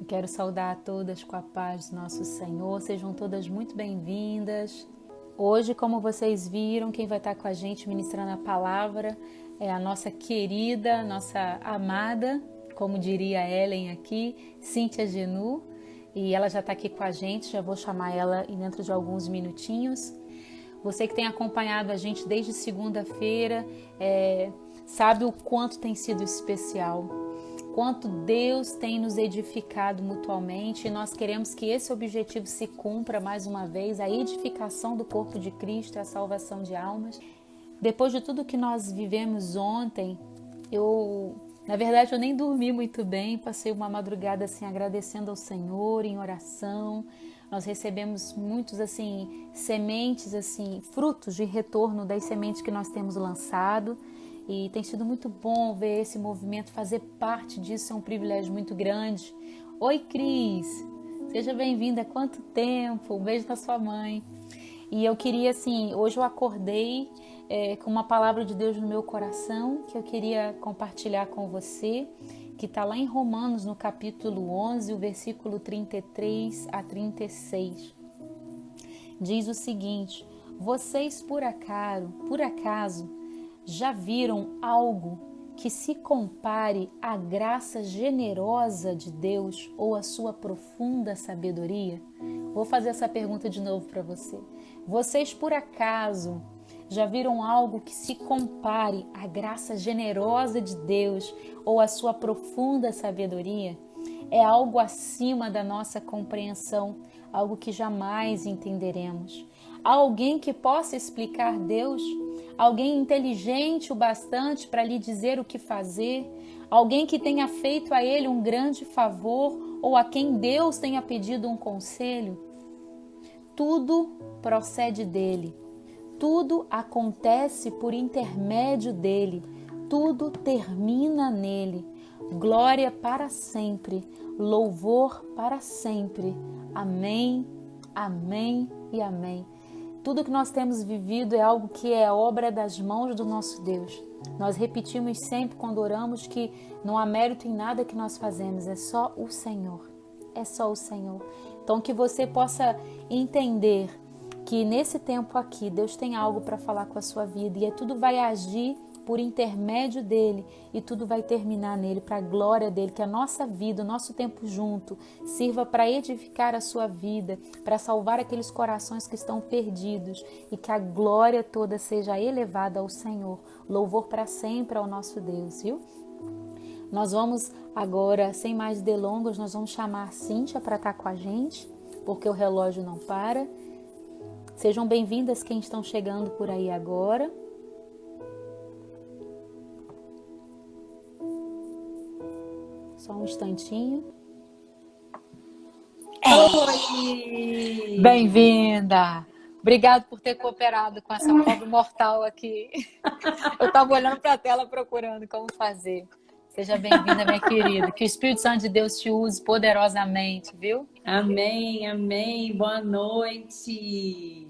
Quero saudar a todas com a paz do nosso Senhor. Sejam todas muito bem-vindas. Hoje, como vocês viram, quem vai estar com a gente ministrando a palavra é a nossa querida, nossa amada, como diria a Ellen aqui, Cíntia Genu. E ela já está aqui com a gente, já vou chamar ela dentro de alguns minutinhos. Você que tem acompanhado a gente desde segunda-feira, sabe o quanto tem sido especial. Quanto Deus tem nos edificado mutuamente, e nós queremos que esse objetivo se cumpra mais uma vez, a edificação do corpo de Cristo, a salvação de almas. Depois de tudo que nós vivemos ontem, na verdade eu nem dormi muito bem, passei uma madrugada assim agradecendo ao Senhor em oração. Nós recebemos muitos sementes, frutos de retorno das sementes que nós temos lançado. E tem sido muito bom ver esse movimento, fazer parte disso é um privilégio muito grande. Oi, Cris! Seja bem-vinda. Há quanto tempo? Um beijo da sua mãe. E eu queria, hoje eu acordei com uma palavra de Deus no meu coração, que eu queria compartilhar com você, que está lá em Romanos, no capítulo 11, o versículo 33 a 36. Diz o seguinte: vocês por acaso, já viram algo que se compare à graça generosa de Deus ou à sua profunda sabedoria? Vou fazer essa pergunta de novo para você. Vocês, por acaso, já viram algo que se compare à graça generosa de Deus ou à sua profunda sabedoria? É algo acima da nossa compreensão, algo que jamais entenderemos. Há alguém que possa explicar Deus? Alguém inteligente o bastante para lhe dizer o que fazer? Alguém que tenha feito a ele um grande favor ou a quem Deus tenha pedido um conselho? Tudo procede dele. Tudo acontece por intermédio dele. Tudo termina nele. Glória para sempre. Louvor para sempre. Amém, amém e amém. Tudo que nós temos vivido é algo que é obra das mãos do nosso Deus. Nós repetimos sempre quando oramos que não há mérito em nada que nós fazemos, é só o Senhor. É só o Senhor. Então que você possa entender que nesse tempo aqui Deus tem algo para falar com a sua vida e tudo vai agir por intermédio dele e tudo vai terminar nele, para a glória dele, que a nossa vida, o nosso tempo junto sirva para edificar a sua vida, para salvar aqueles corações que estão perdidos e que a glória toda seja elevada ao Senhor. Louvor para sempre ao nosso Deus, viu? Nós vamos agora, sem mais delongas, nós vamos chamar a Cíntia para estar com a gente, porque o relógio não para. Sejam bem-vindas quem estão chegando por aí agora. Só um instantinho. Oi! Bem-vinda! Obrigada por ter cooperado com essa pobre mortal aqui. Eu estava olhando para a tela procurando como fazer. Seja bem-vinda, minha querida. Que o Espírito Santo de Deus te use poderosamente, viu? Amém, amém. Boa noite.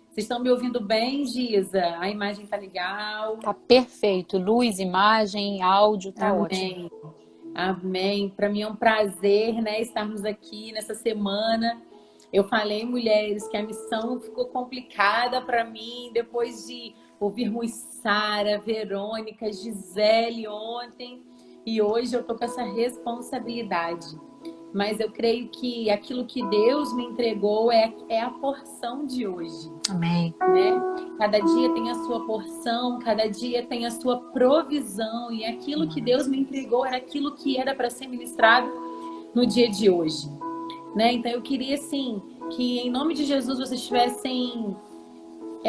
Vocês estão me ouvindo bem, Giza? A imagem tá legal? Tá perfeito. Luz, imagem, áudio, tá Amém. ótimo. Amém. Para mim é um prazer, né, estarmos aqui nessa semana. Eu falei, mulheres, que a missão ficou complicada para mim depois de ouvirmos Sara, Verônica, Gisele ontem. E hoje eu tô com essa responsabilidade. Mas eu creio que aquilo que Deus me entregou é a porção de hoje. Amém. Né? Cada dia tem a sua porção, cada dia tem a sua provisão. E aquilo que Deus me entregou era aquilo que era para ser ministrado no dia de hoje. Né? Então eu queria, assim, que em nome de Jesus vocês tivessem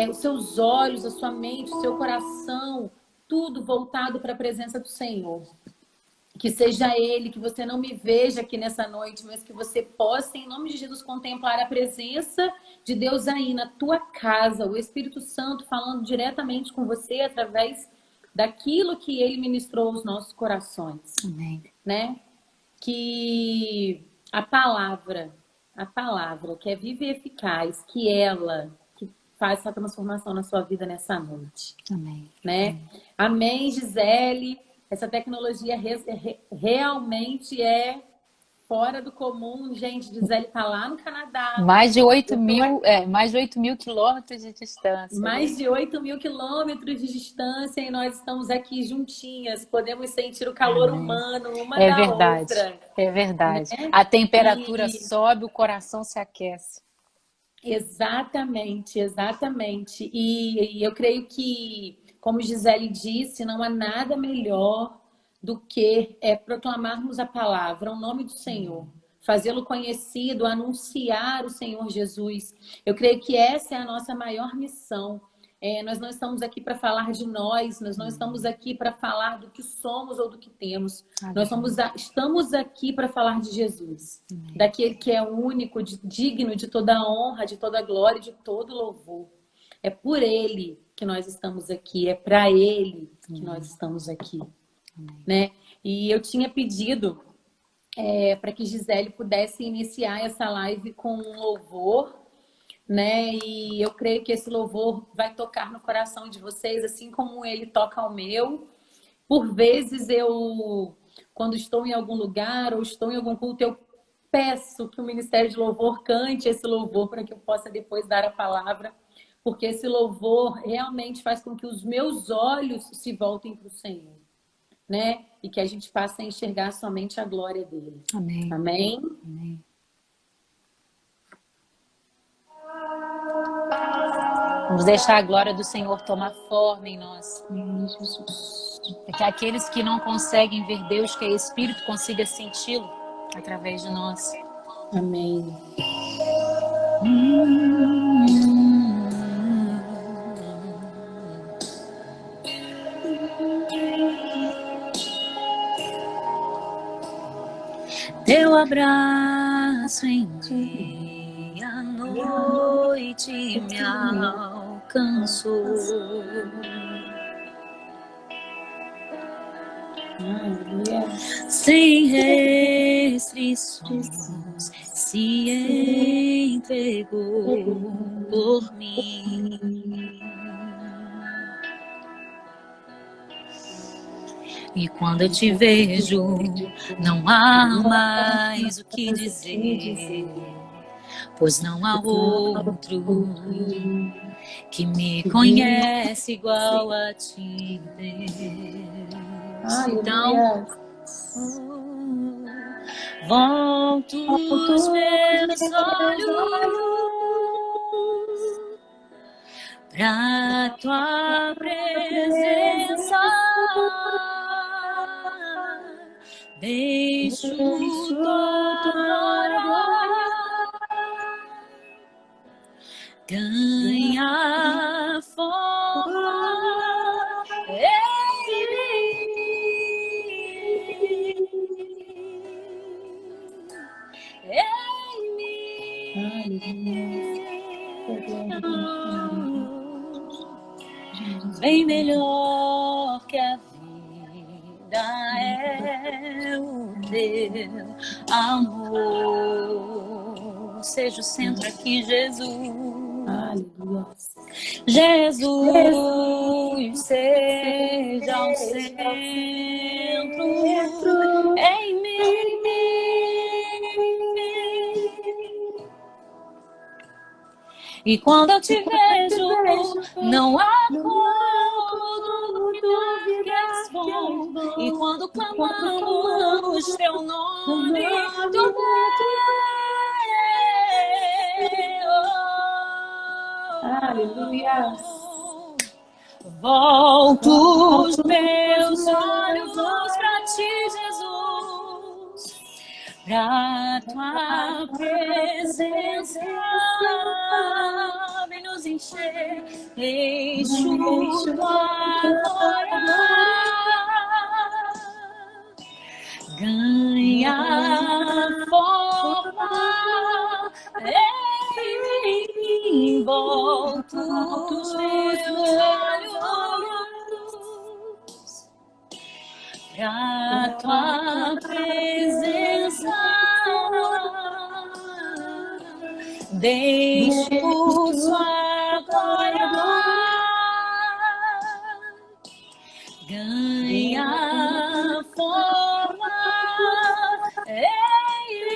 os seus olhos, a sua mente, o seu coração, tudo voltado para a presença do Senhor. Que seja Ele, que você não me veja aqui nessa noite, mas que você possa, em nome de Jesus, contemplar a presença de Deus aí na tua casa, o Espírito Santo falando diretamente com você através daquilo que Ele ministrou aos nossos corações. Amém. Né? Que a palavra que é viva e eficaz, que ela que faz essa transformação na sua vida nessa noite. Amém. Né? Amém, Gisele. Essa tecnologia realmente é fora do comum. Gente, Gisele tá lá no Canadá. Mais de 8.000 quilômetros de distância. Mais de 8.000 quilômetros de distância e nós estamos aqui juntinhas. Podemos sentir o calor humano uma É da verdade, outra. é verdade. Né? A temperatura sobe, o coração se aquece. Exatamente, exatamente. E eu creio que, como Gisele disse, não há nada melhor do que proclamarmos a palavra, o nome do Senhor, fazê-lo conhecido, anunciar o Senhor Jesus. Eu creio que essa é a nossa maior missão. Nós não estamos aqui para falar de nós não estamos aqui para falar do que somos ou do que temos. Estamos aqui para falar de Jesus, daquele que é único, digno de toda a honra, de toda a glória e de todo louvor. É por Ele que nós estamos aqui, é para Ele que nós estamos aqui. Né? E eu tinha pedido para que Gisele pudesse iniciar essa live com um louvor, né? E eu creio que esse louvor vai tocar no coração de vocês, assim como ele toca o meu. Por vezes quando estou em algum lugar ou estou em algum culto, eu peço que o Ministério de Louvor cante esse louvor para que eu possa depois dar a palavra, porque esse louvor realmente faz com que os meus olhos se voltem para o Senhor, né? E que a gente passe a enxergar somente a glória dele. Amém. Amém? Amém. Vamos deixar a glória do Senhor tomar forma em nós. Para que aqueles que não conseguem ver Deus, que é Espírito, consiga senti-lo através de nós. Amém. Teu abraço em meia-noite me alcançou. Sem restrições se entregou por mim. E quando eu te vejo, não há mais o que dizer, pois não há outro que me conhece igual a ti, Deus. Então, volto os meus olhos pra tua presença. Deixo tua glória ganha forma em mim. Bem melhor que a vida é o teu amor. Seja o centro aqui, Jesus. Aleluia. Jesus, seja o centro em mim. E quando eu te vejo, não há como duvidar que és bom. E quando clamamos teu nome, tu vem. Aleluia. Volto os meus olhos pra ti, Jesus, pra tua presença. Vem nos encher, deixo tua glória ganha forma em mim. Volto os meus olhos pra tua presença. Deixo sua glória ganha forma em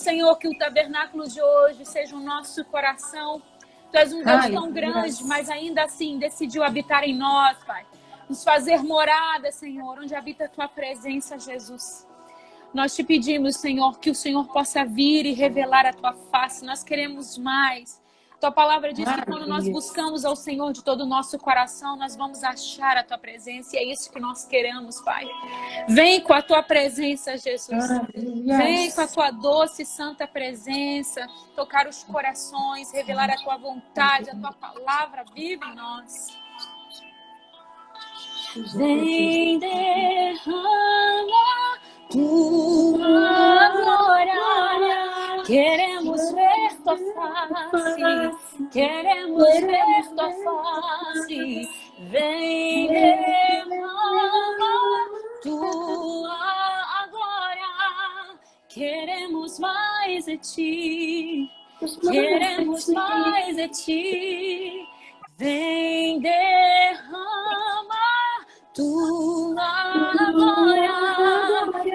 Senhor, que o tabernáculo de hoje seja o nosso coração. Tu és um Deus tão grande, mas ainda assim decidiu habitar em nós, Pai. Nos fazer morada, Senhor, onde habita a Tua presença, Jesus. Nós te pedimos, Senhor, que o Senhor possa vir e revelar a Tua face. Nós queremos mais. Tua palavra diz que quando nós buscamos ao Senhor de todo o nosso coração, nós vamos achar a Tua presença. E é isso que nós queremos, Pai. Vem com a Tua presença, Jesus. Vem com a Tua doce e santa presença. Tocar os corações, revelar a Tua vontade, a Tua palavra viva em nós. Vem, derrama Tua glória. Queremos ver Tua face, queremos ver Tua face. Vem, derrama Tua glória. Queremos mais de Ti, queremos mais de Ti. Vem, derrama Tua glória.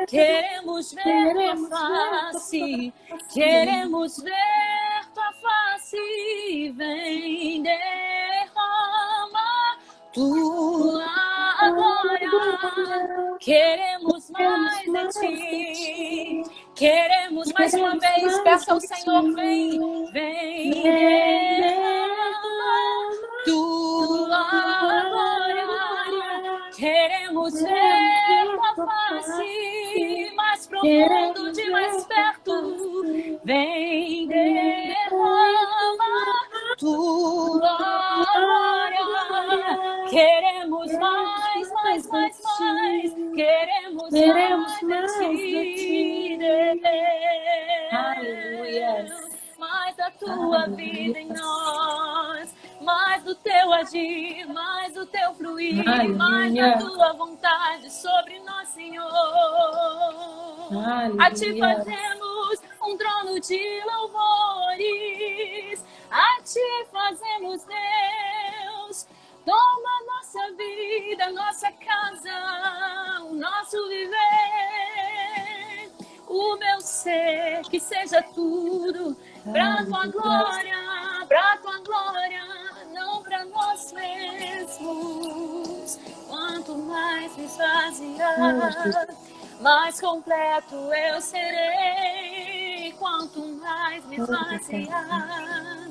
Queremos ver Tua face, queremos ver Tua face. Vem, derrama Tua glória. Queremos mais de Ti, queremos mais uma vez. Peça ao Senhor, vem, vem, derrama Tua glória. Queremos ver Tua face, mais profundo, de mais perto. Vem, derrama Tua glória. Queremos mais, mais, mais, mais. Queremos mais de Ti, Deus. Mais da Tua vida em nós, mais do Teu agir, mais do Teu fluir, mais da Tua vontade sobre nós, Senhor. A Ti fazemos um trono de louvores, a Ti fazemos, Deus. Toma nossa vida, nossa casa, o nosso viver, o meu ser, que seja tudo pra Tua glória, não pra nós mesmos. Quanto mais me esvaziar, mais completo eu serei. Quanto mais me esvaziar,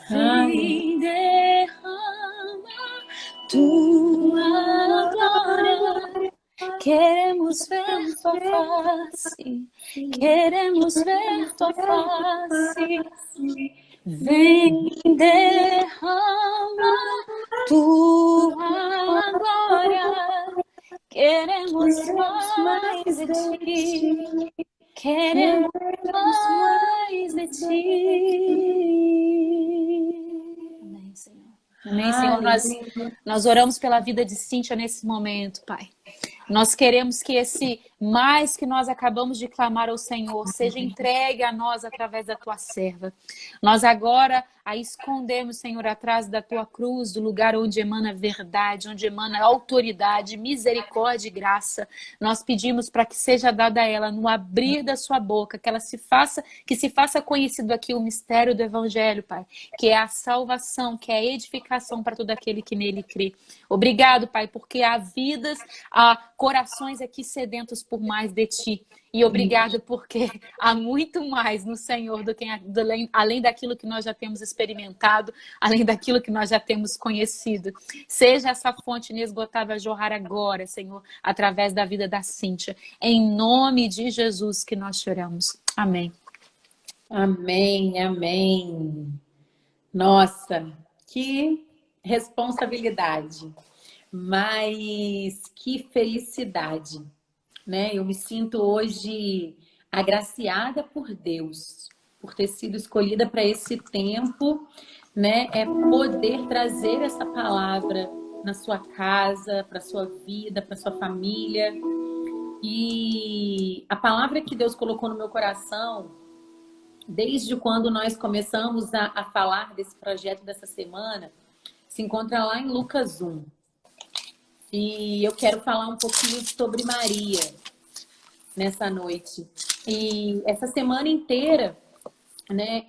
vem, derrama Tua glória. Queremos ver Tua face, queremos ver Tua face. Vem, derrama Tua glória. Queremos mais de Ti, queremos mais de Ti. Amém, Senhor. Amém, Senhor. Nós oramos pela vida de Cíntia nesse momento, Pai. Nós queremos que esse mais que nós acabamos de clamar ao Senhor seja entregue a nós através da Tua serva. Nós agora a escondemos, Senhor, atrás da Tua cruz, do lugar onde emana verdade, onde emana autoridade, misericórdia e graça. Nós pedimos para que seja dada a ela no abrir da sua boca, que se faça conhecido aqui o mistério do Evangelho, Pai, que é a salvação, que é a edificação para todo aquele que nele crê. Obrigado, Pai, porque há vidas, há corações aqui sedentos por mais de Ti. E obrigado porque há muito mais no Senhor do que além daquilo que nós já temos experimentado, além daquilo que nós já temos conhecido. Seja essa fonte inesgotável a jorrar agora, Senhor, através da vida da Cíntia. Em nome de Jesus que nós choramos. Amém. Amém, amém. Nossa, que responsabilidade, mas que felicidade, né? Eu me sinto hoje agraciada por Deus, por ter sido escolhida para esse tempo, né? É poder trazer essa palavra na sua casa, para sua vida, para sua família. E a palavra que Deus colocou no meu coração, desde quando nós começamos a falar desse projeto dessa semana, se encontra lá em Lucas 1. E eu quero falar um pouquinho sobre Maria. nessa noite. E essa semana inteira, né,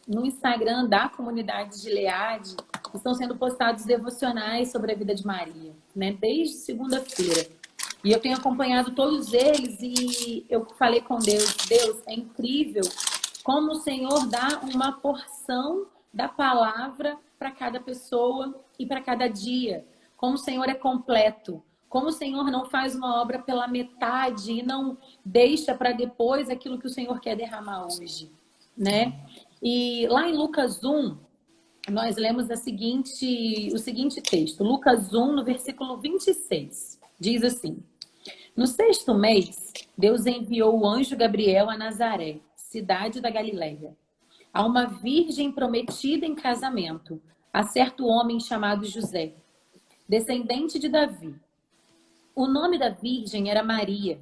no Instagram da comunidade de Leade, estão sendo postados devocionais sobre a vida de Maria, né, desde segunda-feira. E eu tenho acompanhado todos eles e eu falei com Deus, Deus, é incrível como o Senhor dá uma porção da palavra para cada pessoa e para cada dia. Como o Senhor é completo. Como o Senhor não faz uma obra pela metade e não deixa para depois aquilo que o Senhor quer derramar hoje, né? E lá em Lucas 1, nós lemos o seguinte texto. Lucas 1, no versículo 26. Diz assim: no 6º mês, Deus enviou o anjo Gabriel a Nazaré, cidade da Galileia, a uma virgem prometida em casamento, a certo homem chamado José, descendente de Davi. O nome da virgem era Maria.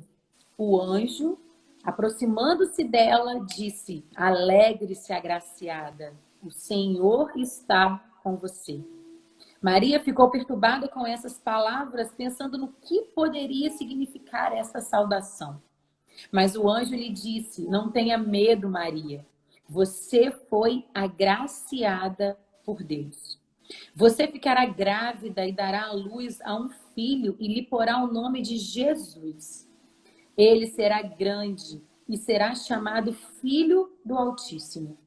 O anjo, aproximando-se dela, disse: alegre-se, agraciada, o Senhor está com você. Maria ficou perturbada com essas palavras, pensando no que poderia significar essa saudação. Mas o anjo lhe disse: não tenha medo, Maria. Você foi agraciada por Deus. Você ficará grávida e dará à luz a um filho e lhe porá o nome de Jesus. Ele será grande e será chamado Filho do Altíssimo.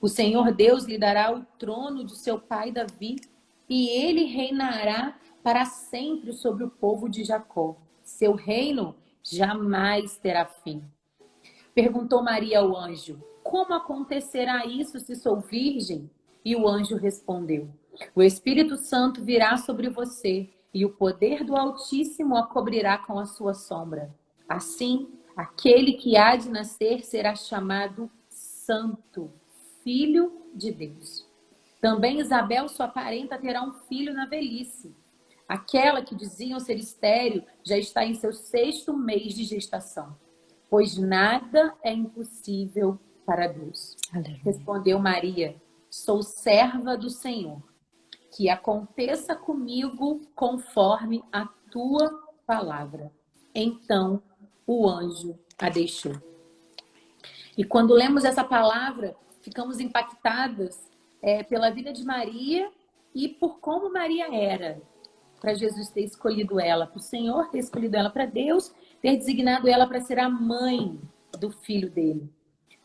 O Senhor Deus lhe dará o trono de seu pai Davi e ele reinará para sempre sobre o povo de Jacó. Seu reino jamais terá fim. Perguntou Maria ao anjo: como acontecerá isso se sou virgem? E o anjo respondeu: o Espírito Santo virá sobre você e o poder do Altíssimo a cobrirá com a sua sombra. Assim, aquele que há de nascer será chamado Santo, Filho de Deus. Também Isabel, sua parenta, terá um filho na velhice. Aquela que diziam ser estéril já está em seu 6º mês de gestação, pois nada é impossível para Deus. Aleluia. Respondeu Maria: sou serva do Senhor. Que aconteça comigo conforme a tua palavra. Então o anjo a deixou. E quando lemos essa palavra, ficamos impactadas pela vida de Maria e por como Maria era, para Jesus ter escolhido ela, para o Senhor ter escolhido ela, para Deus ter designado ela para ser a mãe do filho dele,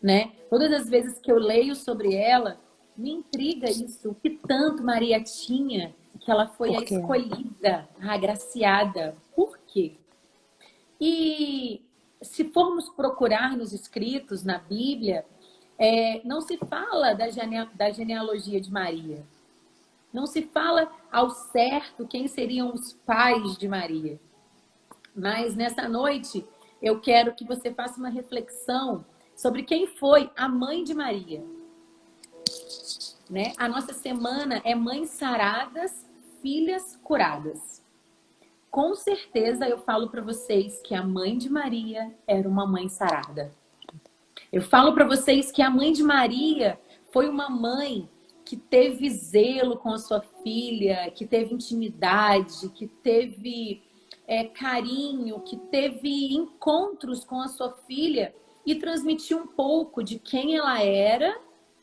né? Todas as vezes que eu leio sobre ela, me intriga isso, o que tanto Maria tinha, que ela foi a escolhida, a agraciada. Por quê? E se formos procurar nos escritos, na Bíblia, não se fala da genealogia de Maria. Não se fala ao certo quem seriam os pais de Maria. Mas nessa noite, eu quero que você faça uma reflexão sobre quem foi a mãe de Maria. Né? A nossa semana é Mães Saradas, Filhas Curadas. Com certeza eu falo para vocês que a mãe de Maria era uma mãe sarada. Eu falo para vocês que a mãe de Maria foi uma mãe que teve zelo com a sua filha, que teve intimidade, que teve carinho, que teve encontros com a sua filha e transmitiu um pouco de quem ela era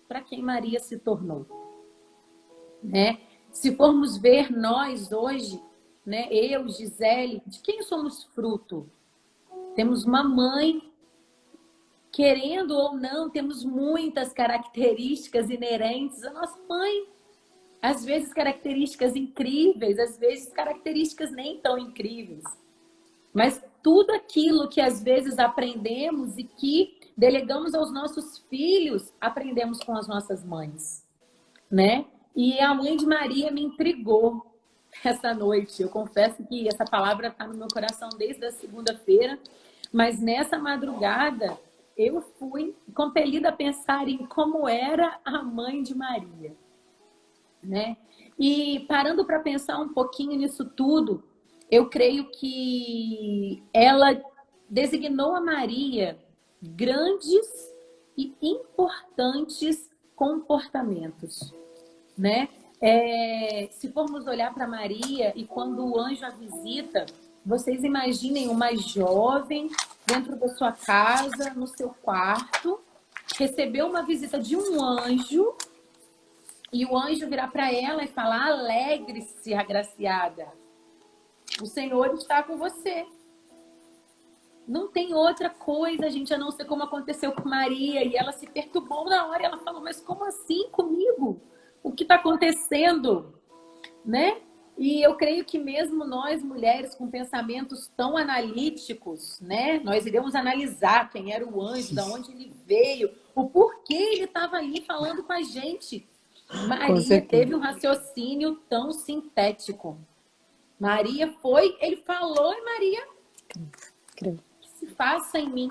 para quem Maria se tornou, né? Se formos ver nós hoje, né, eu, Gisele, de quem somos fruto? Temos uma mãe, querendo ou não, temos muitas características inerentes à nossa mãe. Às vezes características incríveis, às vezes características nem tão incríveis. Mas tudo aquilo que às vezes aprendemos e que delegamos aos nossos filhos, aprendemos com as nossas mães, né? E a mãe de Maria me intrigou essa noite. Eu confesso que essa palavra está no meu coração desde a segunda-feira, mas nessa madrugada eu fui compelida a pensar em como era a mãe de Maria, né? E parando para pensar um pouquinho nisso tudo, eu creio que ela designou a Maria grandes e importantes comportamentos, né? Se formos olhar para Maria e quando o anjo a visita, vocês imaginem uma jovem dentro da sua casa, no seu quarto, recebeu uma visita de um anjo, e o anjo virar para ela e falar: alegre-se, agraciada, o Senhor está com você. Não tem outra coisa, gente, a não ser como aconteceu com Maria. E ela se perturbou na hora. Ela falou: mas como assim comigo? O que está acontecendo? Né? E eu creio que mesmo nós, mulheres, com pensamentos tão analíticos, né? Nós iremos analisar quem era o anjo, de onde ele veio, o porquê ele estava ali falando com a gente. Maria teve um raciocínio tão sintético. Maria foi, ele falou, e Maria... se faça em mim.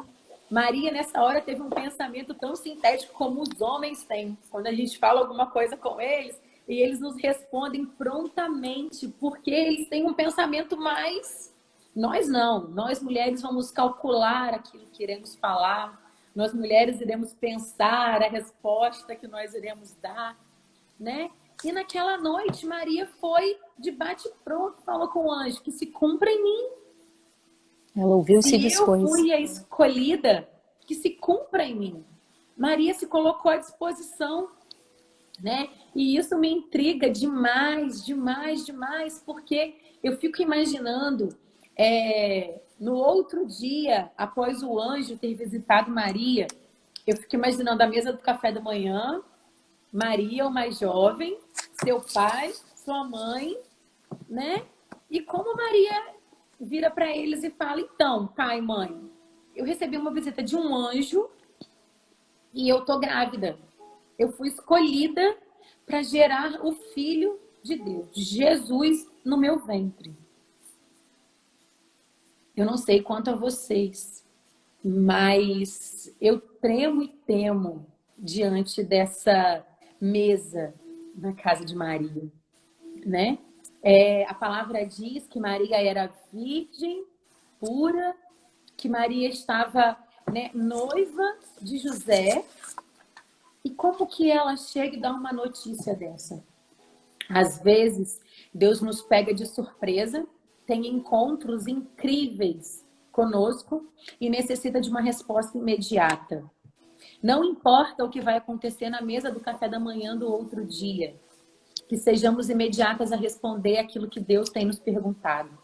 Maria, nessa hora, teve um pensamento tão sintético como os homens têm. Quando a gente fala alguma coisa com eles, e eles nos respondem prontamente, porque eles têm um pensamento mais... Nós não. Nós, mulheres, vamos calcular aquilo que iremos falar. Nós, mulheres, iremos pensar a resposta que nós iremos dar, né? E naquela noite, Maria foi de bate-pronto, falou com o anjo: que se cumpra em mim. Ela ouviu e se dispôs. Eu fui a escolhida, que se cumpra em mim. Maria se colocou à disposição, né? E isso me intriga demais, demais, demais, porque eu fico imaginando, no outro dia, após o anjo ter visitado Maria, eu fico imaginando a mesa do café da manhã, Maria, o mais jovem, seu pai, sua mãe, né? E como Maria vira para eles e fala: então, pai, mãe, eu recebi uma visita de um anjo e eu tô grávida. Eu fui escolhida para gerar o Filho de Deus, Jesus, no meu ventre. Eu não sei quanto a vocês, mas eu tremo e temo diante dessa mesa na casa de Maria, né? A palavra diz que Maria era virgem, pura, que Maria estava, né, noiva de José. E como que ela chega e dá uma notícia dessa? Às vezes, Deus nos pega de surpresa, tem encontros incríveis conosco e necessita de uma resposta imediata. Não importa o que vai acontecer na mesa do café da manhã do outro dia, que sejamos imediatas a responder aquilo que Deus tem nos perguntado.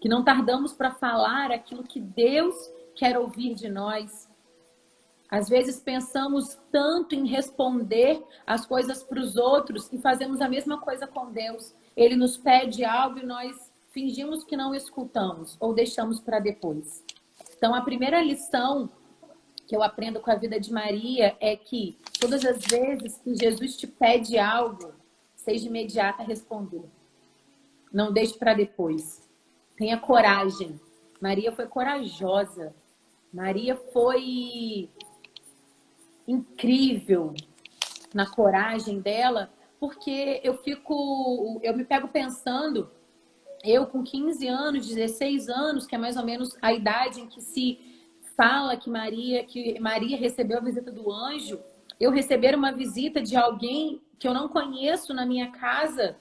Que não tardamos para falar aquilo que Deus quer ouvir de nós. Às vezes pensamos tanto em responder as coisas para os outros e fazemos a mesma coisa com Deus. Ele nos pede algo e nós fingimos que não escutamos ou deixamos para depois. Então, a primeira lição que eu aprendo com a vida de Maria é que todas as vezes que Jesus te pede algo, seja imediata a responder. Não deixe para depois. Tenha coragem. Maria foi corajosa. Maria foi incrível na coragem dela, porque eu me pego pensando, eu com 15 anos, 16 anos, que é mais ou menos a idade em que se fala que Maria recebeu a visita do anjo, eu receber uma visita de alguém que eu não conheço na minha casa.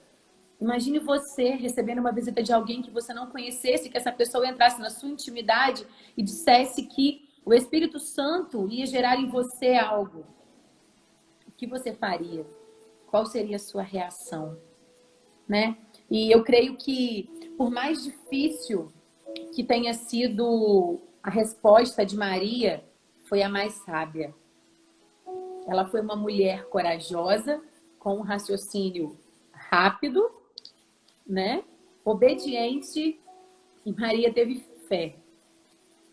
Imagine você recebendo uma visita de alguém que você não conhecesse, que essa pessoa entrasse na sua intimidade e dissesse que o Espírito Santo ia gerar em você algo. O que você faria? Qual seria a sua reação? Né? E eu creio que, por mais difícil que tenha sido a resposta de Maria, foi a mais sábia. Ela foi uma mulher corajosa, com um raciocínio rápido, né? Obediente, e Maria teve fé.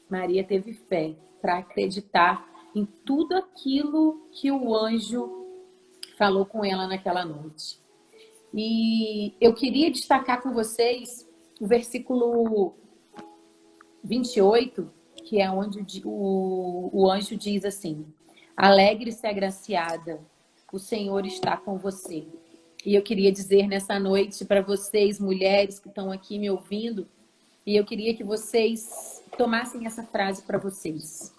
Maria teve fé para acreditar em tudo aquilo que o anjo falou com ela naquela noite. E eu queria destacar com vocês o versículo 28, que é onde o anjo diz assim: alegre-se, agraciada, o Senhor está com você. E eu queria dizer nessa noite para vocês, mulheres que estão aqui me ouvindo, e eu queria que vocês tomassem essa frase para vocês.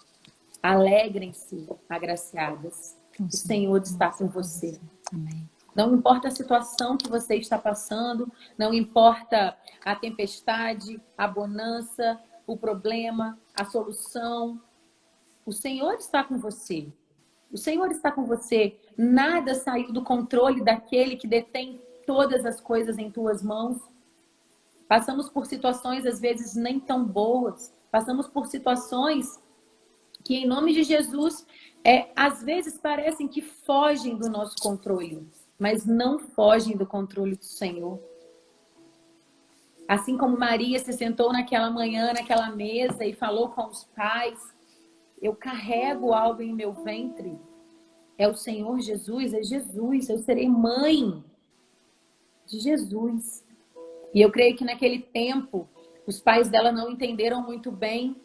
Alegrem-se, agraciadas, o Senhor está com você. Amém. Não importa a situação que você está passando, não importa a tempestade, a bonança, o problema, a solução. O Senhor está com você. O Senhor está com você. Nada saiu do controle daquele que detém todas as coisas em tuas mãos. Passamos por situações, às vezes, nem tão boas. Passamos por situações que, em nome de Jesus, às vezes parecem que fogem do nosso controle, mas não fogem do controle do Senhor. Assim como Maria se sentou naquela manhã, naquela mesa e falou com os pais, eu carrego algo em meu ventre. É o Senhor Jesus, é Jesus. Eu serei mãe de Jesus. E eu creio que naquele tempo, os pais dela não entenderam muito bem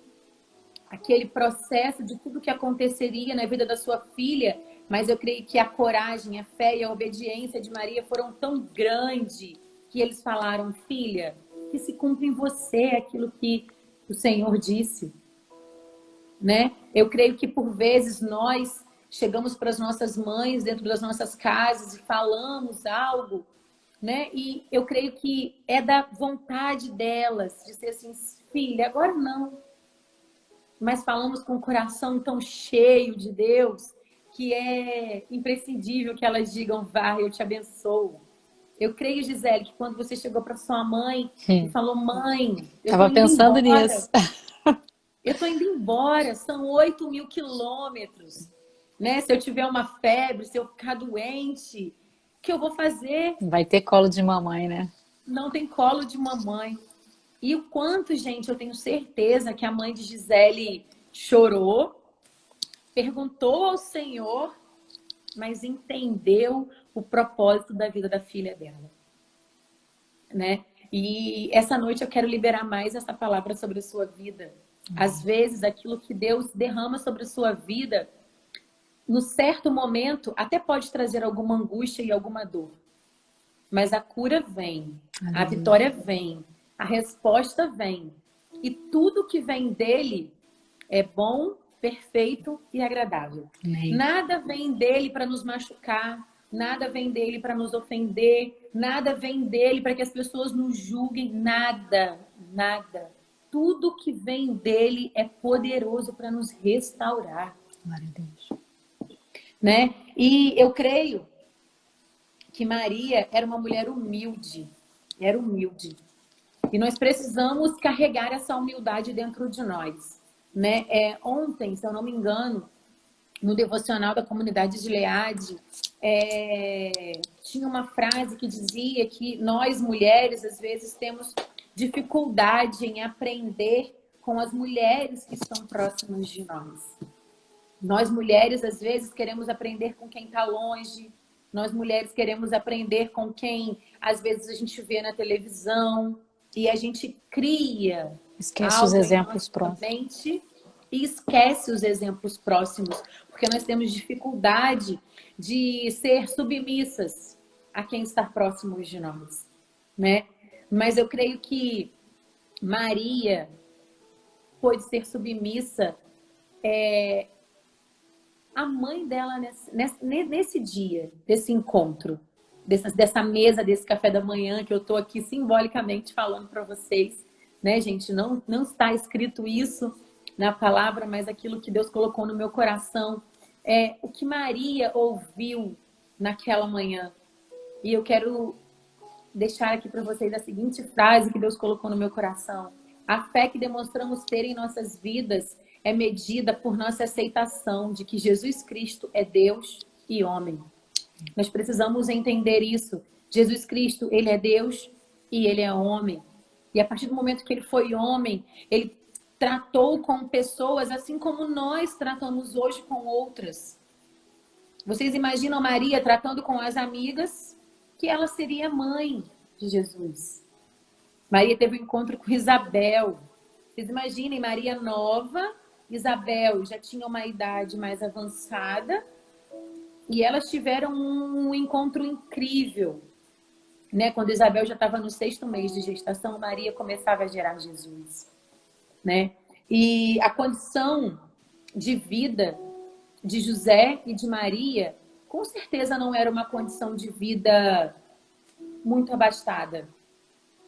aquele processo de tudo que aconteceria na vida da sua filha, mas eu creio que a coragem, a fé e a obediência de Maria foram tão grandes que eles falaram, filha, que se cumpra em você aquilo que o Senhor disse, né? Eu creio que por vezes nós chegamos para as nossas mães dentro das nossas casas e falamos algo, né? E eu creio que é da vontade delas de ser assim, filha, agora não. Mas falamos com o coração tão cheio de Deus que é imprescindível que elas digam, vá, eu te abençoo. Eu creio, Gisele, que quando você chegou para sua mãe e falou, mãe, eu Tava tô indo pensando embora. nisso. Eu tô indo embora, são 8.000 quilômetros. Né? Se eu tiver uma febre, se eu ficar doente, o que eu vou fazer? Vai ter colo de mamãe, né? Não tem colo de mamãe. E o quanto, gente, eu tenho certeza que a mãe de Gisele chorou, perguntou ao Senhor, mas entendeu o propósito da vida da filha dela, né? E essa noite eu quero liberar mais essa palavra sobre a sua vida. Às vezes, aquilo que Deus derrama sobre a sua vida, no certo momento, até pode trazer alguma angústia e alguma dor. Mas a cura vem, a vitória vem, a resposta vem. E tudo que vem dele é bom, perfeito e agradável. Amém. Nada vem dele para nos machucar, nada vem dele para nos ofender, nada vem dele para que as pessoas nos julguem, nada, nada. Tudo que vem dele é poderoso para nos restaurar. Glória a Deus. Né? E eu creio que Maria era uma mulher humilde. Era humilde. E nós precisamos carregar essa humildade dentro de nós. Né? Ontem, se eu não me engano, no devocional da comunidade de Leade, tinha uma frase que dizia que nós, mulheres, às vezes temos dificuldade em aprender com as mulheres que estão próximas de nós. Nós, mulheres, às vezes queremos aprender com quem está longe. Nós, mulheres, queremos aprender com quem, às vezes, a gente vê na televisão. E a gente cria Esquece os exemplos próximos. mente e esquece os exemplos próximos. Porque nós temos dificuldade de ser submissas a quem está próximo de nós, né? Mas eu creio que Maria pôde ser submissa a mãe dela nesse dia, desse encontro, dessa mesa, desse café da manhã que eu estou aqui simbolicamente falando para vocês, né, gente? Não está escrito isso na palavra, mas aquilo que Deus colocou no meu coração é o que Maria ouviu naquela manhã. E eu quero deixar aqui para vocês a seguinte frase que Deus colocou no meu coração. A fé que demonstramos ter em nossas vidas é medida por nossa aceitação de que Jesus Cristo é Deus e homem. Nós precisamos entender isso. Jesus Cristo, ele é Deus e ele é homem. E a partir do momento que ele foi homem, ele tratou com pessoas assim como nós tratamos hoje com outras. Vocês imaginam Maria tratando com as amigas, que ela seria mãe de Jesus. Maria teve um encontro com Isabel. Vocês imaginem, Maria nova, Isabel já tinha uma idade mais avançada e elas tiveram um encontro incrível, né? Quando Isabel já estava no 6º mês de gestação, Maria começava a gerar Jesus, né? E a condição de vida de José e de Maria, com certeza não era uma condição de vida muito abastada,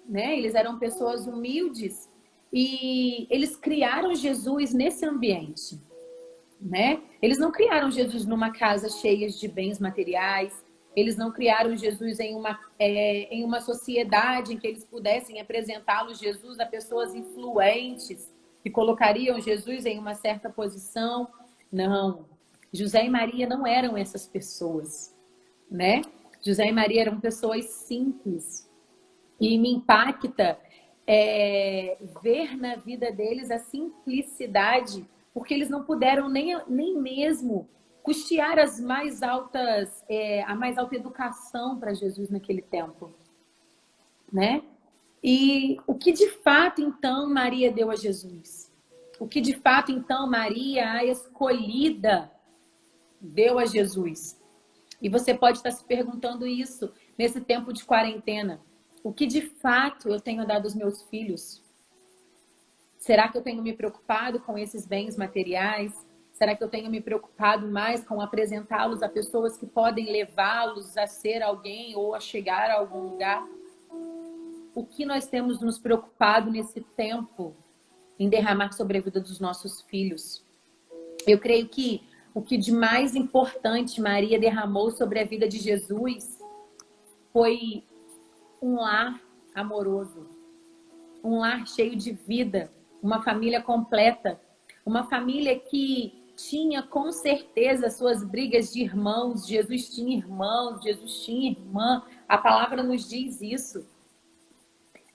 né? Eles eram pessoas humildes E eles criaram Jesus nesse ambiente, né? Eles não criaram Jesus numa casa cheia de bens materiais. Eles não criaram Jesus em uma sociedade em que eles pudessem apresentá-lo Jesus a pessoas influentes que colocariam Jesus em uma certa posição. Não. José e Maria não eram essas pessoas, né? José e Maria eram pessoas simples. E me impacta ver na vida deles a simplicidade, porque eles não puderam nem mesmo custear a mais alta educação para Jesus naquele tempo, né? E o que de fato, então, Maria deu a Jesus? O que de fato, então, Maria, a escolhida, deu a Jesus? E você pode estar se perguntando isso nesse tempo de quarentena. O que de fato eu tenho dado aos meus filhos? Será que eu tenho me preocupado com esses bens materiais? Será que eu tenho me preocupado mais com apresentá-los a pessoas que podem levá-los a ser alguém ou a chegar a algum lugar? O que nós temos nos preocupado nesse tempo em derramar sobre a vida dos nossos filhos? Eu creio que o que de mais importante Maria derramou sobre a vida de Jesus foi um lar amoroso, um lar cheio de vida, uma família completa, uma família que tinha com certeza suas brigas de irmãos. Jesus tinha irmãos, Jesus tinha irmã, a palavra nos diz isso.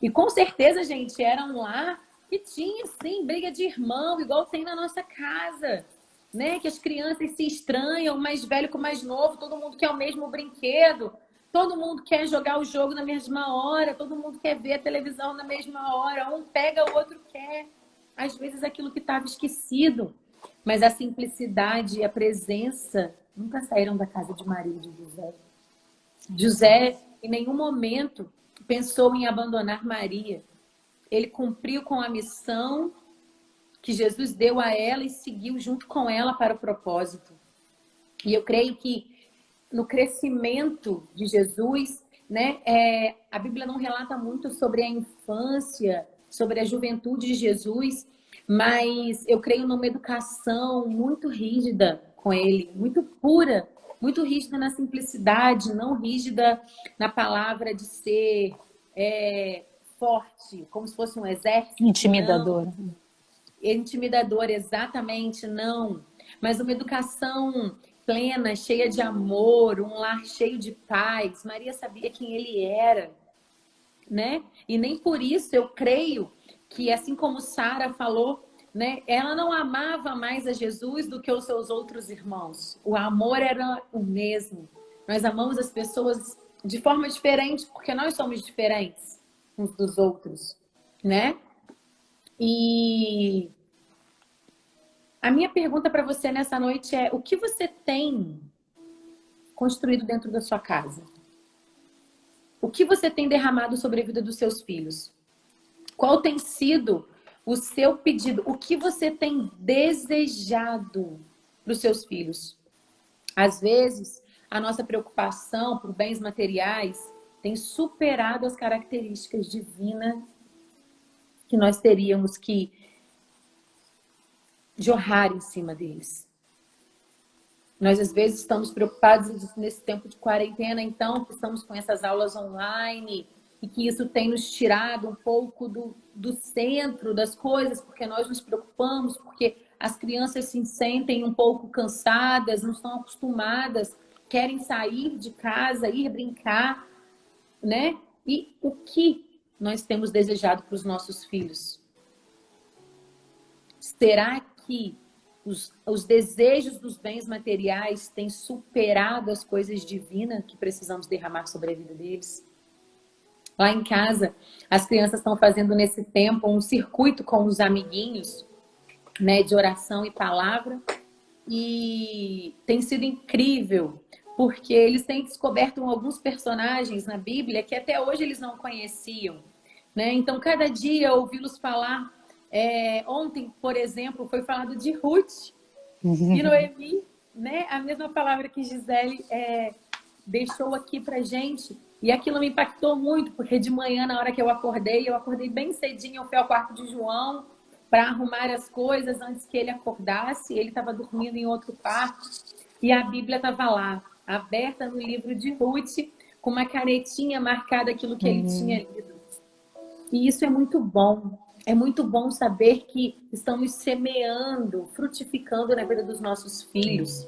E com certeza, gente, era um lar que tinha sim briga de irmão, igual tem na nossa casa, né? Que as crianças se estranham, o mais velho com o mais novo, todo mundo quer o mesmo brinquedo. Todo mundo quer jogar o jogo na mesma hora, todo mundo quer ver a televisão na mesma hora, um pega, o outro quer. Às vezes aquilo que estava esquecido, mas a simplicidade e a presença nunca saíram da casa de Maria e de José. José, em nenhum momento, pensou em abandonar Maria. Ele cumpriu com a missão que Jesus deu a ela e seguiu junto com ela para o propósito. E eu creio que no crescimento de Jesus, né, a Bíblia não relata muito sobre a infância, sobre a juventude de Jesus, mas eu creio numa educação muito rígida com ele, muito pura, muito rígida na simplicidade, não rígida na palavra de ser forte, como se fosse um exército. Intimidador. Não. Intimidador, exatamente, não. Mas uma educação plena, cheia de amor, um lar cheio de paz. Maria sabia quem ele era, né? E nem por isso eu creio que, assim como Sara falou, né, ela não amava mais a Jesus do que os seus outros irmãos. O amor era o mesmo. Nós amamos as pessoas de forma diferente, porque nós somos diferentes uns dos outros, né? E a minha pergunta para você nessa noite é: o que você tem construído dentro da sua casa? O que você tem derramado sobre a vida dos seus filhos? Qual tem sido o seu pedido? O que você tem desejado para os seus filhos? Às vezes, a nossa preocupação por bens materiais tem superado as características divinas que nós teríamos que jorrar em cima deles. Nós, às vezes, estamos preocupados nesse tempo de quarentena, então, que estamos com essas aulas online e que isso tem nos tirado um pouco do centro das coisas, porque nós nos preocupamos, porque as crianças se sentem um pouco cansadas, não estão acostumadas, querem sair de casa, ir brincar, né? E o que nós temos desejado para os nossos filhos? Será que os desejos dos bens materiais têm superado as coisas divinas que precisamos derramar sobre a vida deles? Lá em casa, as crianças estão fazendo nesse tempo um circuito com os amiguinhos, né, de oração e palavra, e tem sido incrível, porque eles têm descoberto alguns personagens na Bíblia que até hoje eles não conheciam, né? Então, cada dia ouvi-los falar. Ontem, por exemplo, foi falado de Ruth e Noemi, né? A mesma palavra que Gisele deixou aqui pra gente. E aquilo me impactou muito, porque de manhã, na hora que eu acordei bem cedinho, eu fui ao quarto de João para arrumar as coisas antes que ele acordasse. Ele estava dormindo em outro quarto e a Bíblia estava lá, aberta no livro de Ruth, com uma canetinha marcada aquilo que ele tinha lido. E isso é muito bom. É muito bom saber que estamos semeando, frutificando na vida dos nossos filhos.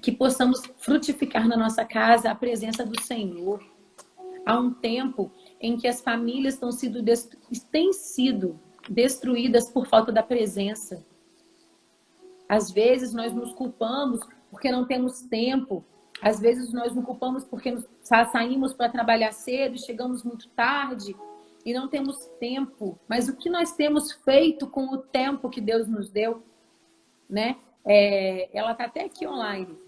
Que possamos frutificar na nossa casa a presença do Senhor. Há um tempo em que as famílias têm sido destruídas por falta da presença. Às vezes nós nos culpamos porque não temos tempo. Às vezes nós nos culpamos porque saímos para trabalhar cedo e chegamos muito tarde e não temos tempo. Mas o que nós temos feito com o tempo que Deus nos deu, né? Ela está até aqui online.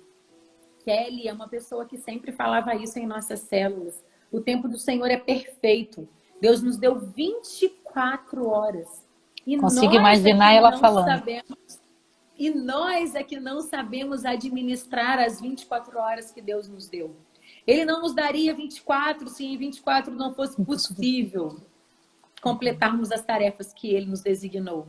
Kelly é uma pessoa que sempre falava isso em nossas células. O tempo do Senhor é perfeito. Deus nos deu 24 horas. E Consigo nós imaginar ela falando. Nós é que não sabemos administrar as 24 horas que Deus nos deu. Ele não nos daria 24 se em 24 não fosse possível completarmos as tarefas que Ele nos designou,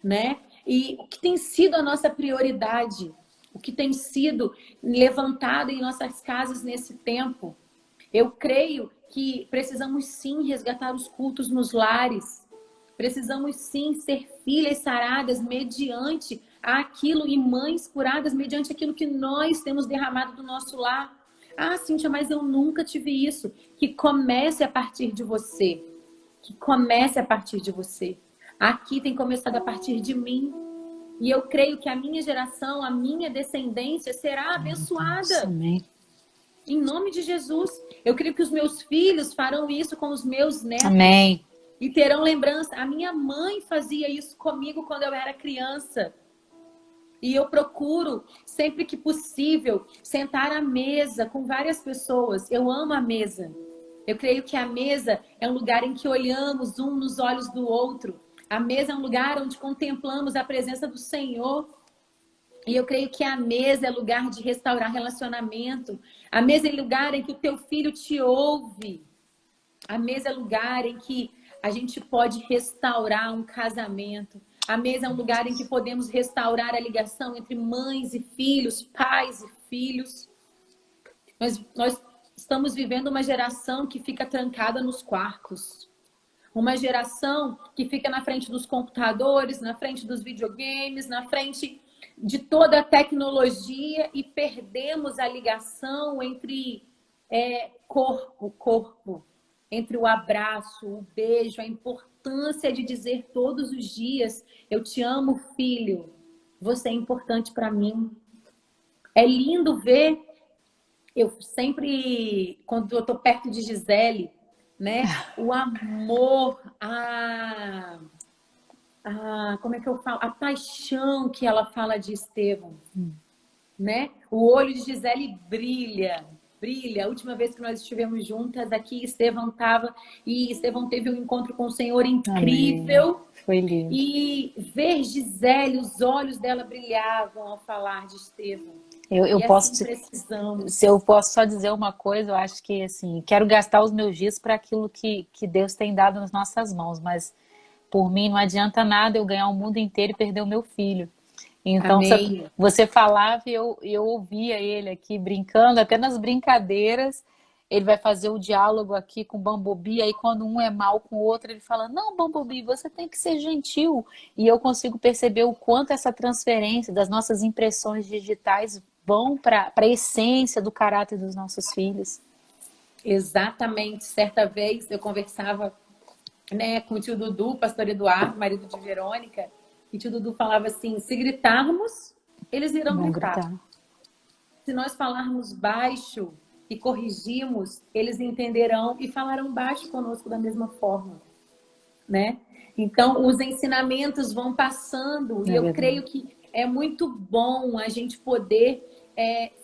né? E o que tem sido a nossa prioridade? O que tem sido levantado em nossas casas nesse tempo? Eu creio que precisamos sim resgatar os cultos nos lares. Precisamos sim ser filhas saradas mediante aquilo e mães curadas mediante aquilo que nós temos derramado do nosso lar. Ah, Cíntia, mas eu nunca tive isso. Que comece a partir de você. Que comece a partir de você. Aqui tem começado a partir de mim. E eu creio que a minha geração, a minha descendência será abençoada. Amém. Em nome de Jesus. Eu creio que os meus filhos farão isso com os meus netos. Amém. E terão lembrança. A minha mãe fazia isso comigo quando eu era criança. E eu procuro, sempre que possível, sentar à mesa com várias pessoas. Eu amo a mesa. Eu creio que a mesa é um lugar em que olhamos um nos olhos do outro. A mesa é um lugar onde contemplamos a presença do Senhor. E eu creio que a mesa é lugar de restaurar relacionamento. A mesa é lugar em que o teu filho te ouve. A mesa é lugar em que a gente pode restaurar um casamento. A mesa é um lugar em que podemos restaurar a ligação entre mães e filhos, pais e filhos. Nós estamos vivendo uma geração que fica trancada nos quartos. Uma geração que fica na frente dos computadores, na frente dos videogames, na frente de toda a tecnologia e perdemos a ligação entre corpo, entre o abraço, o beijo, a importância de dizer todos os dias: eu te amo, filho, você é importante para mim. É lindo ver, eu sempre, quando eu tô perto de Gisele, né, o amor, como é que eu falo? A paixão que ela fala de Estevão, né? O olho de Gisele brilha. A última vez que nós estivemos juntas aqui, Estevão estava e Estevão teve um encontro com o Senhor incrível. Amém. Foi lindo. E ver Gisele, os olhos dela brilhavam ao falar de Estevão. Eu se eu posso só dizer uma coisa, eu acho que assim, quero gastar os meus dias para aquilo que Deus tem dado nas nossas mãos, mas por mim não adianta nada eu ganhar o mundo inteiro e perder o meu filho. Então, você falava e eu ouvia ele aqui brincando, até nas brincadeiras, ele vai fazer o diálogo aqui com o Bumblebee, aí quando um é mal com o outro, ele fala: não, Bumblebee, você tem que ser gentil. E eu consigo perceber o quanto essa transferência das nossas impressões digitais vão para a essência do caráter dos nossos filhos. Exatamente. Certa vez eu conversava, né, com o tio Dudu, pastor Eduardo, marido de Verônica, e o tio Dudu falava assim: se gritarmos, eles irão gritar. Se nós falarmos baixo e corrigirmos, eles entenderão e falarão baixo conosco da mesma forma, né? Então, os ensinamentos vão passando e eu creio que é muito bom a gente poder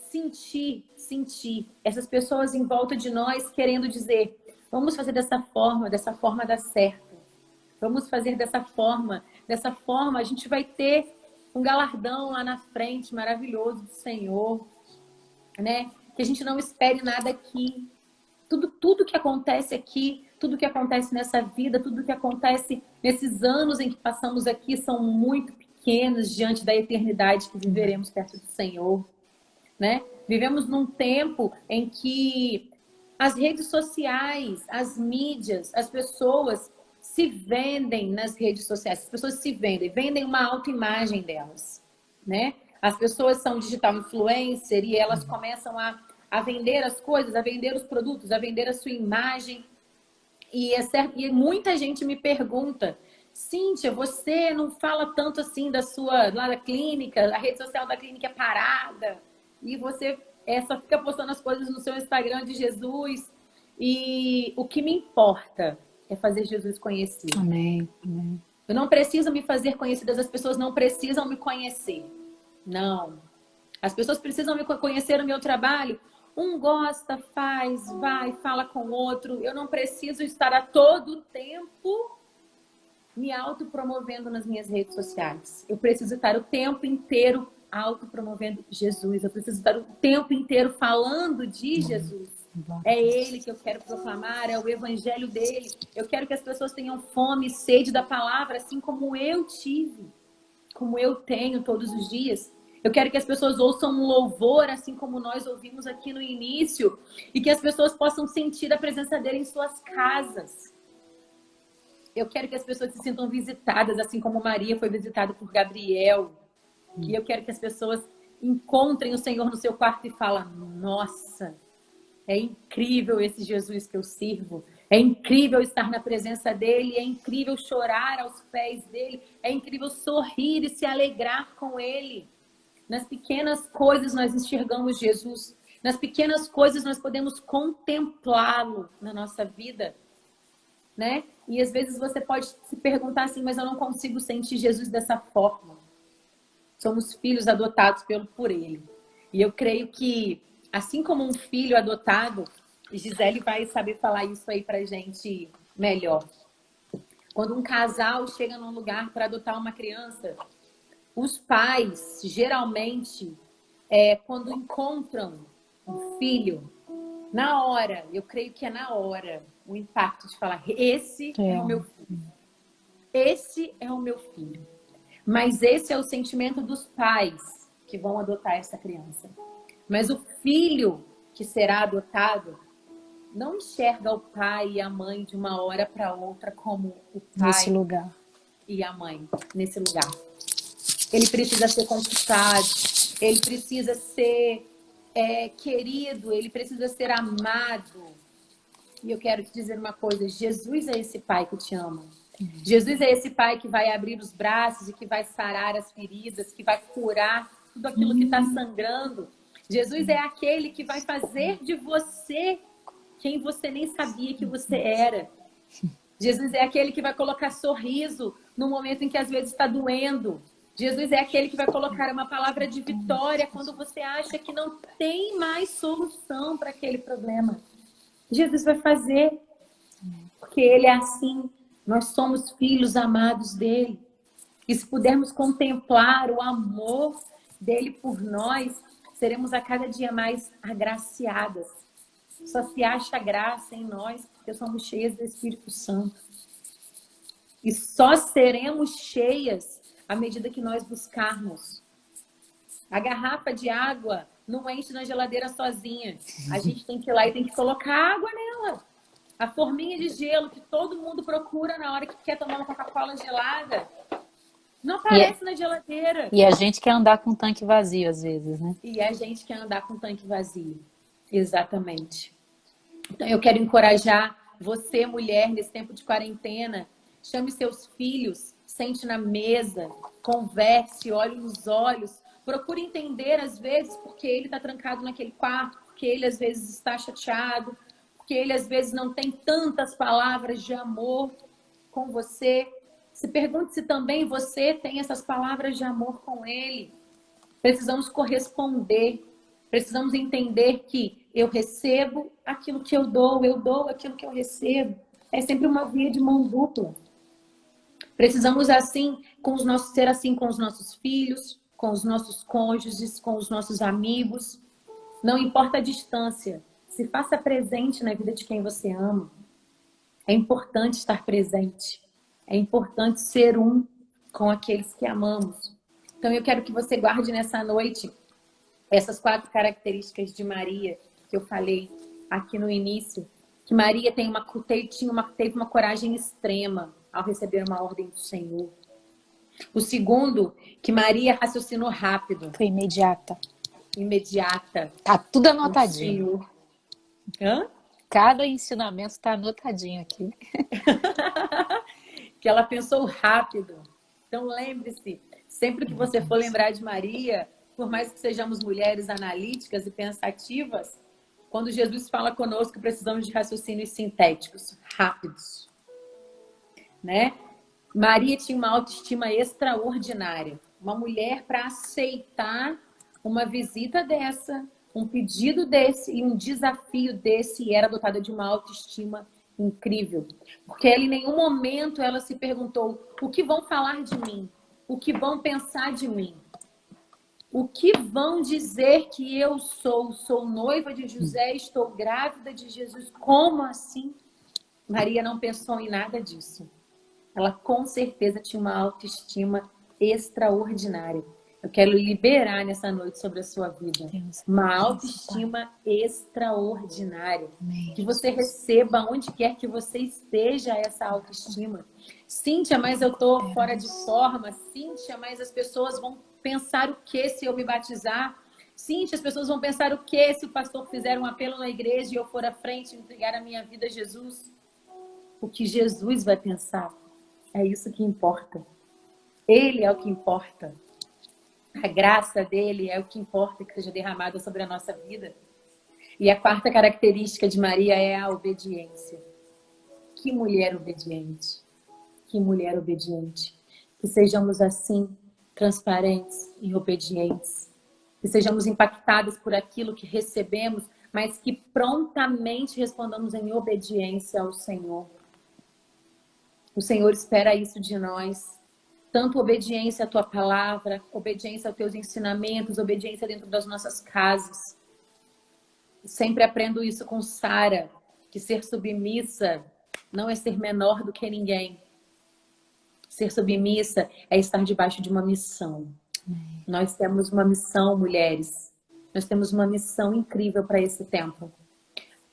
sentir essas pessoas em volta de nós querendo dizer: vamos fazer dessa forma dá certo. Vamos fazer dessa forma a gente vai ter um galardão lá na frente maravilhoso do Senhor, né? Que a gente não espere nada aqui, Tudo que acontece aqui, tudo que acontece nessa vida, tudo que acontece nesses anos em que passamos aqui são muito pequenos diante da eternidade que viveremos perto do Senhor, né? Vivemos num tempo em que as redes sociais, as mídias, as pessoas se vendem nas redes sociais. As pessoas se vendem uma autoimagem delas, né? As pessoas são digital influencer e elas começam a vender as coisas, a vender os produtos, a vender a sua imagem. E muita gente me pergunta: Cíntia, você não fala tanto assim lá da clínica, a rede social da clínica é parada, e você só fica postando as coisas no seu Instagram de Jesus. E o que me importa é fazer Jesus conhecido. Amém. Amém. Eu não preciso me fazer conhecida, as pessoas não precisam me conhecer. Não. As pessoas precisam me conhecer no meu trabalho. Um gosta, faz, vai, fala com o outro. Eu não preciso estar a todo tempo me autopromovendo nas minhas redes sociais. Eu preciso estar o tempo inteiro autopromovendo Jesus. Eu preciso estar o tempo inteiro falando de Jesus. É Ele que eu quero proclamar, é o evangelho dele. Eu quero que as pessoas tenham fome e sede da palavra, assim como eu tive, como eu tenho todos os dias. Eu quero que as pessoas ouçam um louvor, assim como nós ouvimos aqui no início, e que as pessoas possam sentir a presença dele em suas casas. Eu quero que as pessoas se sintam visitadas, assim como Maria foi visitada por Gabriel. E eu quero que as pessoas encontrem o Senhor no seu quarto e falem: nossa, é incrível esse Jesus que eu sirvo. É incrível estar na presença dele. É incrível chorar aos pés dele. É incrível sorrir e se alegrar com ele. Nas pequenas coisas nós enxergamos Jesus. Nas pequenas coisas nós podemos contemplá-lo na nossa vida, né? E às vezes você pode se perguntar assim: mas eu não consigo sentir Jesus dessa forma. Somos filhos adotados por ele. E eu creio que, assim como um filho adotado, Gisele vai saber falar isso aí pra gente melhor. Quando um casal chega num lugar para adotar uma criança, os pais, geralmente, quando encontram um filho, na hora, eu creio que é na hora, o impacto de falar: esse é o meu filho. Esse é o meu filho. Mas esse é o sentimento dos pais que vão adotar essa criança. Mas o filho que será adotado não enxerga o pai e a mãe de uma hora para outra como o pai nesse lugar e a mãe nesse lugar. Ele precisa ser conquistado, ele precisa ser querido, ele precisa ser amado. E eu quero te dizer uma coisa: Jesus é esse pai que te ama. Jesus é esse pai que vai abrir os braços e que vai sarar as feridas, que vai curar tudo aquilo que está sangrando. Jesus é aquele que vai fazer de você quem você nem sabia que você era. Jesus é aquele que vai colocar sorriso no momento em que às vezes está doendo. Jesus é aquele que vai colocar uma palavra de vitória quando você acha que não tem mais solução para aquele problema. Jesus vai fazer, porque ele é assim. Nós somos filhos amados dele. E se pudermos contemplar o amor dele por nós, seremos a cada dia mais agraciadas. Só se acha graça em nós porque somos cheias do Espírito Santo. E só seremos cheias à medida que nós buscarmos. A garrafa de água não enche na geladeira sozinha. A gente tem que ir lá e tem que colocar água nela. A forminha de gelo que todo mundo procura na hora que quer tomar uma Coca-Cola gelada não aparece na geladeira. E a gente quer andar com o tanque vazio às vezes, né? E a gente quer andar com o tanque vazio. Exatamente. Então eu quero encorajar você, mulher, nesse tempo de quarentena. Chame seus filhos, sente na mesa, converse, olhe nos olhos. Procure entender, às vezes, porque ele está trancado naquele quarto, porque ele, às vezes, está chateado, porque ele, às vezes, não tem tantas palavras de amor com você. Se pergunte se também você tem essas palavras de amor com ele. Precisamos corresponder. Precisamos entender que eu recebo aquilo que eu dou aquilo que eu recebo. É sempre uma via de mão dupla. Precisamos ser assim com os nossos filhos, com os nossos cônjuges, com os nossos amigos. Não importa a distância. Se faça presente na vida de quem você ama. É importante estar presente. É importante ser um com aqueles que amamos. Então eu quero que você guarde nessa noite essas 4 características de Maria que eu falei aqui no início. Que Maria teve uma coragem extrema ao receber uma ordem do Senhor. O segundo, que Maria raciocinou rápido. Foi imediata. Imediata. Tá tudo anotadinho. Hã? Cada ensinamento está anotadinho aqui. Que ela pensou rápido. Então lembre-se, sempre que você for lembrar de Maria, por mais que sejamos mulheres analíticas e pensativas, quando Jesus fala conosco, precisamos de raciocínios sintéticos, rápidos. Né? Maria tinha uma autoestima extraordinária. Uma mulher para aceitar uma visita dessa, um pedido desse e um desafio desse, era dotada de uma autoestima incrível. Porque ela, em nenhum momento ela se perguntou: o que vão falar de mim? O que vão pensar de mim? O que vão dizer que eu sou? Sou noiva de José, estou grávida de Jesus. Como assim? Maria não pensou em nada disso. Ela com certeza tinha uma autoestima extraordinária. Eu quero liberar nessa noite sobre a sua vida uma autoestima extraordinária. Que você receba onde quer que você esteja essa autoestima. Cíntia, mas eu estou fora de forma. Cíntia, mas as pessoas vão pensar o que se eu me batizar? Cíntia, as pessoas vão pensar o que se o pastor fizer um apelo na igreja e eu for à frente e entregar a minha vida a Jesus? O que Jesus vai pensar? É isso que importa. Ele é o que importa. A graça dele é o que importa que seja derramada sobre a nossa vida. E a 4ª característica de Maria é a obediência. Que mulher obediente. Que mulher obediente. Que sejamos assim, transparentes e obedientes. Que sejamos impactados por aquilo que recebemos, mas que prontamente respondamos em obediência ao Senhor. O Senhor espera isso de nós. Tanto obediência à tua palavra, obediência aos teus ensinamentos, obediência dentro das nossas casas. Sempre aprendo isso com Sara, que ser submissa não é ser menor do que ninguém. Ser submissa é estar debaixo de uma missão. Nós temos uma missão, mulheres. Nós temos uma missão incrível para esse tempo.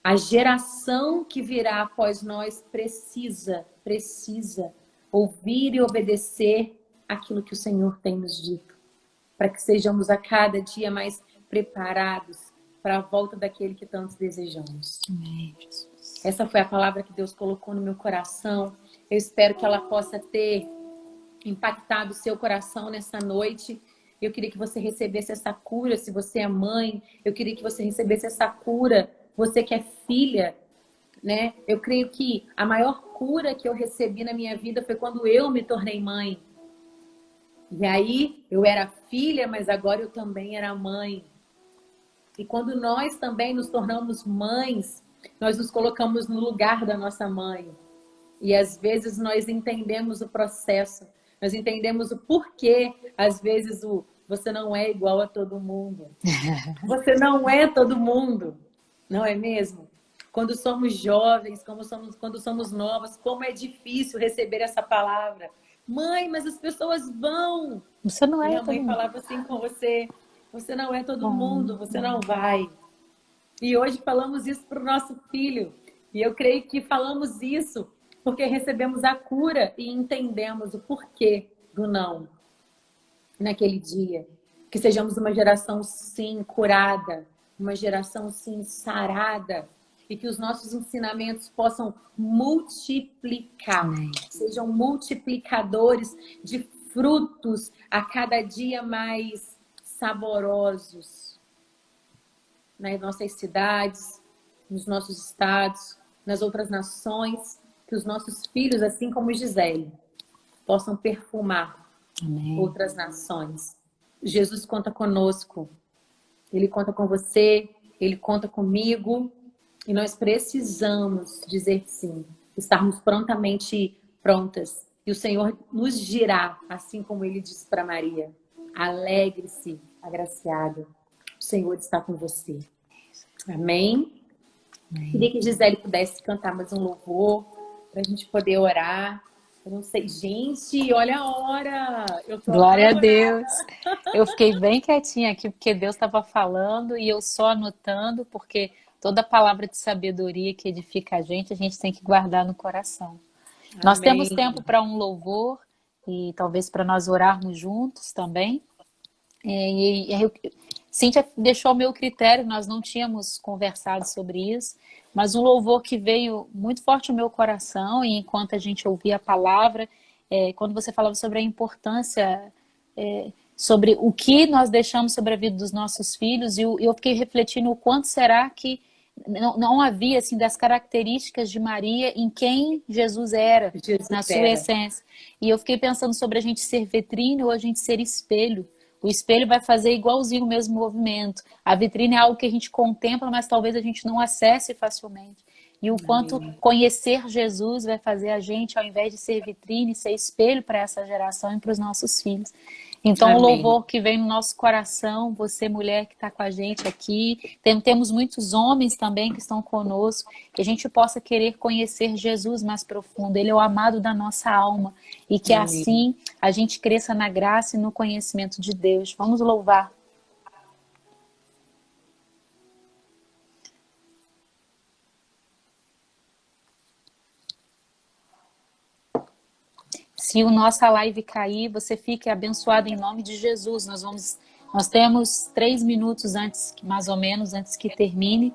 A geração que virá após nós precisa ouvir e obedecer aquilo que o Senhor tem nos dito. Para que sejamos a cada dia mais preparados para a volta daquele que tantos desejamos. Amém, Jesus. Essa foi a palavra que Deus colocou no meu coração. Eu espero que ela possa ter impactado o seu coração nessa noite. Eu queria que você recebesse essa cura, se você é mãe. Eu queria que você recebesse essa cura, você que é filha, né? Eu creio que a maior cura que eu recebi na minha vida foi quando eu me tornei mãe. E aí, eu era filha, mas agora eu também era mãe. E quando nós também nos tornamos mães, nós nos colocamos no lugar da nossa mãe. E às vezes nós entendemos o processo, nós entendemos o porquê. Às vezes você não é igual a todo mundo. Você não é todo mundo, não é mesmo? Quando somos jovens, quando somos novas, como é difícil receber essa palavra. Mãe, mas as pessoas vão. Você não é Minha todo mãe mundo. falava assim com você: você não é todo mundo, você não vai. E hoje falamos isso para o nosso filho. E eu creio que falamos isso porque recebemos a cura e entendemos o porquê do não naquele dia. Que sejamos uma geração, sim, curada, uma geração, sim, sarada, e que os nossos ensinamentos possam multiplicar, sejam multiplicadores de frutos a cada dia mais saborosos nas nossas cidades, nos nossos estados, nas outras nações, que os nossos filhos, assim como Gisele, possam perfumar outras nações. Jesus conta conosco, Ele conta com você, Ele conta comigo, e nós precisamos dizer sim, estarmos prontamente prontas. E o Senhor nos dirá, assim como Ele disse para Maria: alegre-se, agraciada, o Senhor está com você. Amém? Queria que Gisele pudesse cantar mais um louvor para a gente poder orar. Eu não sei, gente, olha a hora! Eu tô Glória a apavorada. Deus. Eu fiquei bem quietinha aqui porque Deus estava falando e eu só anotando, porque toda palavra de sabedoria que edifica a gente tem que guardar no coração. Nós temos Amém. tempo para um louvor e talvez para nós orarmos juntos também. Cíntia deixou o meu critério, nós não tínhamos conversado sobre isso, mas um louvor que veio muito forte no meu coração, e enquanto a gente ouvia a palavra, quando você falava sobre a importância, sobre o que nós deixamos sobre a vida dos nossos filhos, e eu fiquei refletindo o quanto será que não havia, assim, das características de Maria em quem Jesus era, Jesus na sua era. essência. E eu fiquei pensando sobre a gente ser vitrine ou a gente ser espelho. O espelho vai fazer igualzinho o mesmo movimento. A vitrine é algo que a gente contempla, mas talvez a gente não acesse facilmente. E o quanto conhecer Jesus vai fazer a gente, ao invés de ser vitrine, ser espelho para essa geração e para os nossos filhos. Então, o Amém. louvor que vem no nosso coração, você mulher que está com a gente aqui, temos muitos homens também que estão conosco, que a gente possa querer conhecer Jesus mais profundo. Ele é o amado da nossa alma. E que Amém. assim a gente cresça na graça e no conhecimento de Deus. Vamos louvar. Se a nossa live cair, você fique abençoado em nome de Jesus. Nós temos 3 minutos antes, mais ou menos, antes que termine.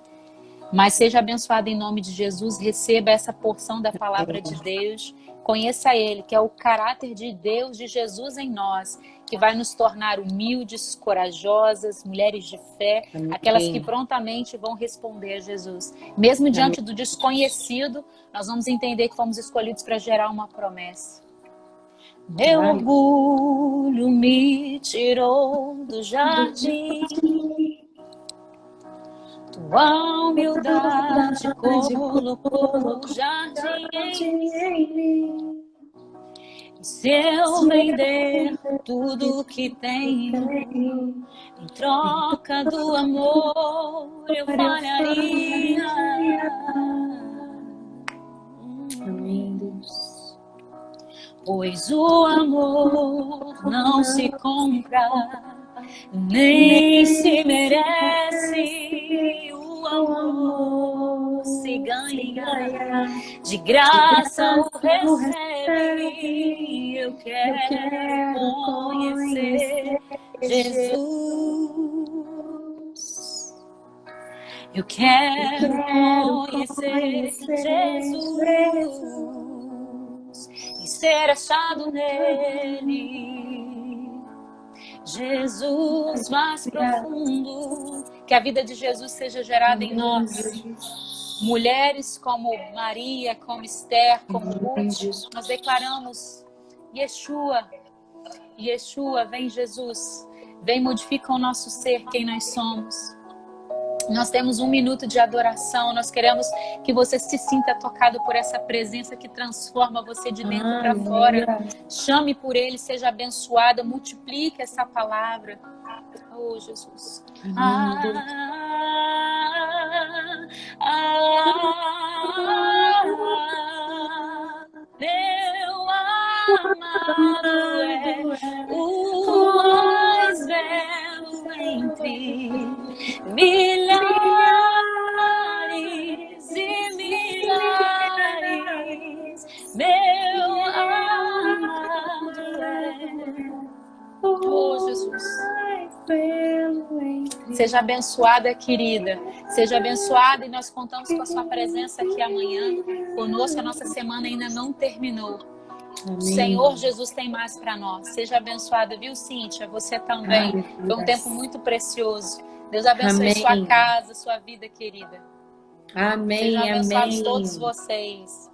Mas seja abençoado em nome de Jesus. Receba essa porção da palavra de Deus. Conheça Ele, que é o caráter de Deus, de Jesus em nós, que vai nos tornar humildes, corajosas, mulheres de fé, Amém. aquelas que prontamente vão responder a Jesus. Mesmo diante do desconhecido, nós vamos entender que fomos escolhidos para gerar uma promessa. Meu orgulho me tirou do jardim, tua humildade colocou o jardim em mim. E se eu vender tudo que tenho, em troca do amor eu falharia. Amém, Deus. Pois o amor não se compra, nem se merece. O amor se ganha, de graça o recebe. Eu quero conhecer Jesus. Eu quero conhecer Jesus e ser achado nele. Jesus mais profundo, que a vida de Jesus seja gerada em nós. Mulheres como Maria, como Esther, como Ruth, nós declaramos: Yeshua, Yeshua, vem Jesus, vem modifica o nosso ser, quem nós somos. Nós temos 1 minuto de adoração. Nós queremos que você se sinta tocado por essa presença que transforma você de dentro para fora. Chame por Ele, seja abençoada, multiplique essa palavra. Oh, Jesus. Meu amado é o mais belo entre milhares e milhares. Meu amado é. Oh, Jesus. Seja abençoada, querida. Seja abençoada, e nós contamos com a sua presença aqui amanhã. Conosco, a nossa semana ainda não terminou. Amém. O Senhor Jesus tem mais para nós. Seja abençoada, viu, Cíntia? Você também. Foi um tempo muito precioso. Deus abençoe sua casa, sua vida, querida. Amém. Sejam abençoados amém. todos vocês.